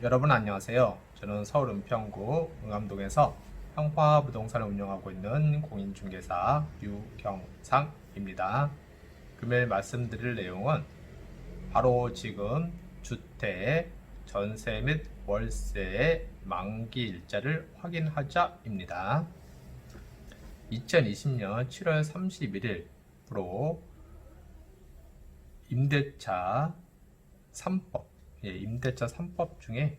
여러분 안녕하세요. 저는 서울 은평구 응암동에서 평화부동산을 운영하고 있는 공인중개사 유경상입니다. 금일 말씀드릴 내용은 바로 지금 주택, 전세 및 월세의 만기 일자를 확인하자입니다. 2020년 7월 31일부로 임대차 3법 임대차 3법 중에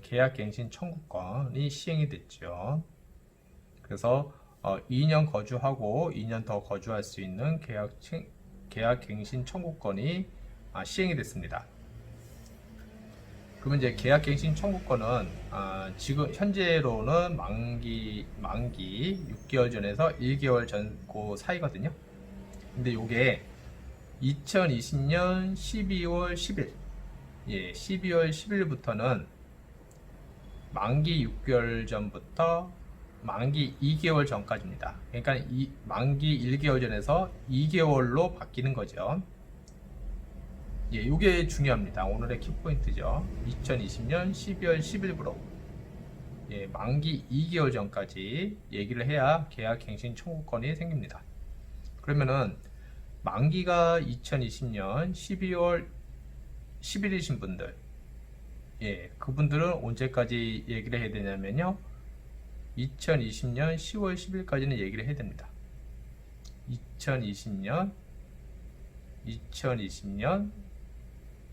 계약갱신 청구권이 시행이 됐죠. 그래서 2년 거주하고 2년 더 거주할 수 있는 계약갱신 청구권이 시행이 됐습니다. 그러면 이제 계약갱신 청구권은 지금 현재로는 만기 6개월 전에서 1개월 전 그 사이거든요. 근데 이게 2020년 12월 10일 12월 10일부터는 만기 6개월 전부터 만기 2개월 전까지입니다. 그러니까 만기 1개월 전에서 2개월로 바뀌는 거죠. 이게 중요합니다. 오늘의 키포인트죠. 2020년 12월 10일부로 만기 2개월 전까지 얘기를 해야 계약갱신 청구권이 생깁니다. 그러면은 만기가 2020년 12월 10일이신 분들, 그분들은 언제까지 얘기를 해야 되냐면요, 2020년 10월 10일까지는 얘기를 해야 됩니다. 2020년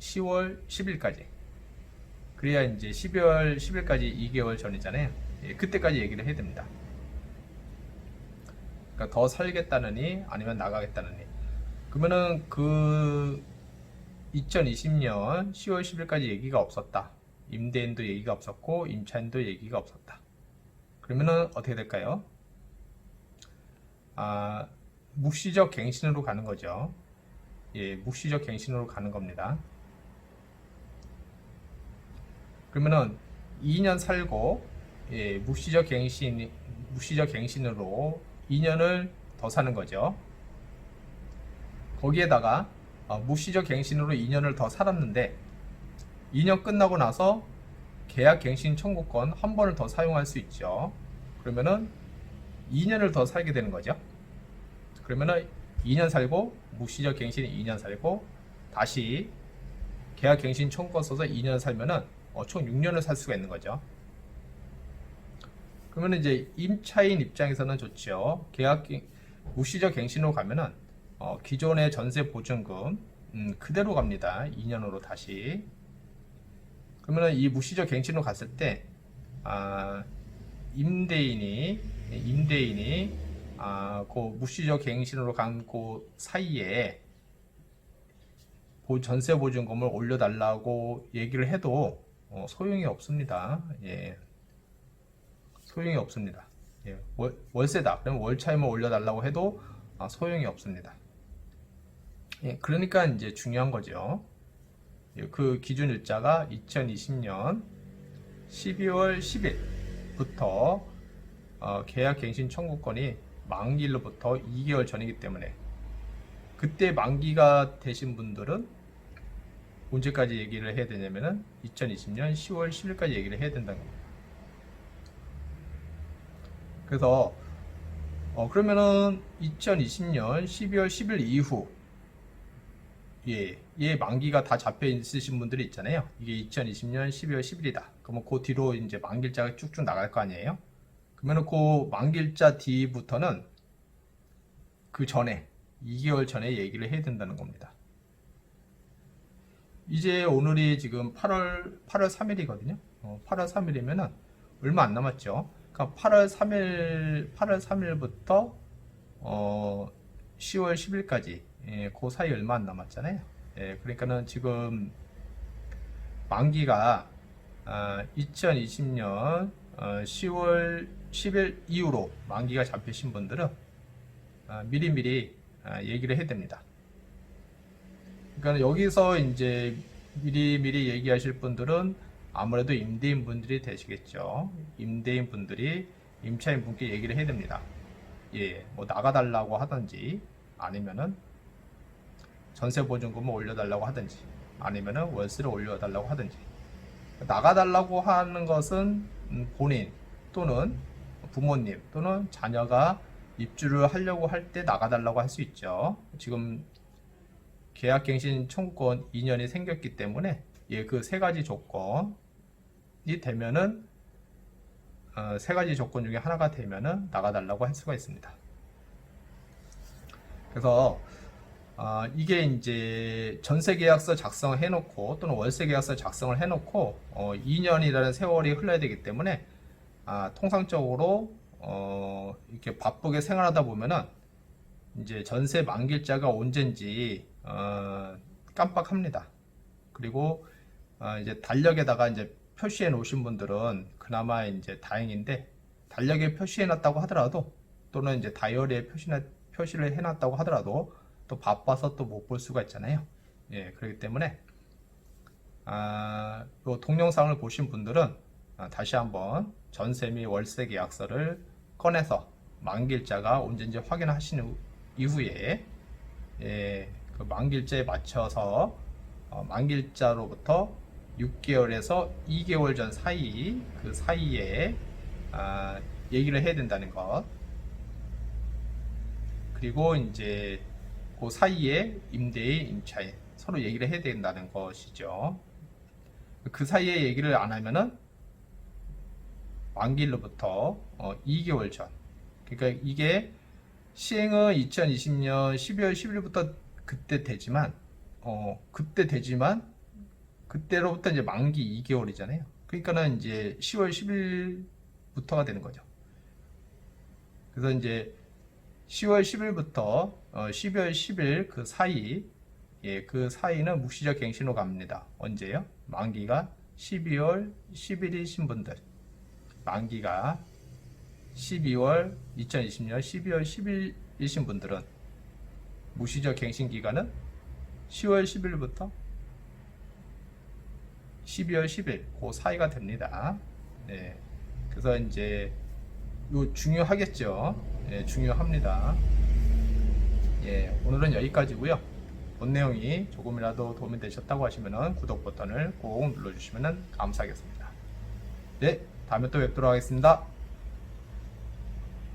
10월 10일까지. 그래야 이제 12월 10일까지 2개월 전이잖아요. 그때까지 얘기를 해야 됩니다. 그러니까 더 살겠다느니 아니면 나가겠다느니. 그러면은 2020년 10월 10일까지 얘기가 없었다. 임대인도 얘기가 없었고 임차인도 얘기가 없었다. 그러면은 어떻게 될까요? 묵시적 갱신으로 가는 거죠. 묵시적 갱신으로 가는 겁니다. 그러면은 2년 살고 묵시적 갱신으로 2년을 더 사는 거죠. 거기에다가 묵시적 갱신으로 2년을 더 살았는데 2년 끝나고 나서 계약갱신 청구권 한 번을 더 사용할 수 있죠. 그러면은 2년을 더 살게 되는 거죠. 그러면은 2년 살고 묵시적 갱신 2년 살고 다시 계약갱신 청구권 써서 2년 살면은 총 6년을 살 수가 있는 거죠. 그러면 이제 임차인 입장에서는 좋죠. 묵시적 갱신으로 가면은 기존의 전세 보증금 그대로 갑니다. 2년으로 다시. 그러면 이 묵시적 갱신으로 갔을 때 임대인이 그 묵시적 갱신으로 간 그 사이에 전세 보증금을 올려달라고 얘기를 해도 소용이 없습니다. 소용이 없습니다. 월세다. 그러면 월차임을 올려달라고 해도 소용이 없습니다. 그러니까 이제 중요한 거죠. 그 기준 일자가 2020년 12월 10일부터 계약갱신 청구권이 만기일로부터 2개월 전이기 때문에 그때 만기가 되신 분들은 언제까지 얘기를 해야 되냐면은 2020년 10월 10일까지 얘기를 해야 된다는 겁니다. 그래서 그러면은 2020년 12월 10일 이후 만기가 다 잡혀 있으신 분들이 있잖아요. 이게 2020년 12월 10일이다. 그러면 그 뒤로 이제 만기일자가 쭉쭉 나갈 거 아니에요. 그러면 그 만기일자 뒤부터는 그 전에 2개월 전에 얘기를 해야 된다는 겁니다. 이제 오늘이 지금 8월 3일이거든요. 8월 3일이면은 얼마 안 남았죠. 그러니까 8월 3일부터 10월 10일까지 그 사이 얼마 안 남았잖아요. 그러니까는 지금 만기가 2020년 10월 10일 이후로 만기가 잡히신 분들은 미리미리 얘기를 해야 됩니다. 그러니까 여기서 이제 미리미리 얘기하실 분들은 아무래도 임대인 분들이 되시겠죠. 임대인 분들이 임차인 분께 얘기를 해야 됩니다. 뭐 나가달라고 하든지 아니면은 전세 보증금을 올려달라고 하든지 아니면은 월세를 올려달라고 하든지 나가달라고 하는 것은 본인 또는 부모님 또는 자녀가 입주를 하려고 할 때 나가달라고 할 수 있죠. 지금 계약갱신 청구권 2년이 생겼기 때문에 그 세 가지 조건이 되면은 세 가지 조건 중에 하나가 되면은 나가달라고 할 수가 있습니다. 그래서 이게 이제 전세계약서 작성해 놓고 또는 월세계약서 작성을 해 놓고 2년이라는 세월이 흘러야 되기 때문에 통상적으로 이렇게 바쁘게 생활하다 보면은 이제 전세 만기일자가 언젠지 깜빡합니다. 그리고 이제 달력에다가 이제 표시해 놓으신 분들은 그나마 이제 다행인데, 달력에 표시해 놨다고 하더라도 또는 이제 다이어리에 표시를 해 놨다고 하더라도 또 바빠서 또 못 볼 수가 있잖아요. 예, 그렇기 때문에 요 동영상을 보신 분들은 다시 한번 전세 및 월세 계약서를 꺼내서 만기일자가 언제인지 확인하신 이후에 그 만기일자에 맞춰서 만기일자로부터 6개월에서 2개월 전 사이, 그 사이에 얘기를 해야 된다는 것, 그리고 이제 그 사이에 임대인, 임차인 서로 얘기를 해야 된다는 것이죠. 그 사이에 얘기를 안 하면은 만기일로부터 2개월 전, 그러니까 이게 시행은 2020년 12월 10일부터 그때 되지만 그때로부터 이제 만기 2개월이잖아요. 그러니까는 이제 10월 10일부터가 되는 거죠. 그래서 이제 10월 10일부터 12월 10일 그 사이, 그 사이는 묵시적 갱신으로 갑니다. 언제요? 만기가 12월 10일이신 분들, 만기가 2020년 12월 10일이신 분들은 묵시적 갱신 기간은 10월 10일부터 12월 10일 그 사이가 됩니다. 네. 그래서 이제 요 중요하겠죠. 중요합니다. 오늘은 여기까지고요. 본 내용이 조금이라도 도움이 되셨다고 하시면 구독 버튼을 꼭 눌러주시면 감사하겠습니다. 네, 다음에 또 뵙도록 하겠습니다.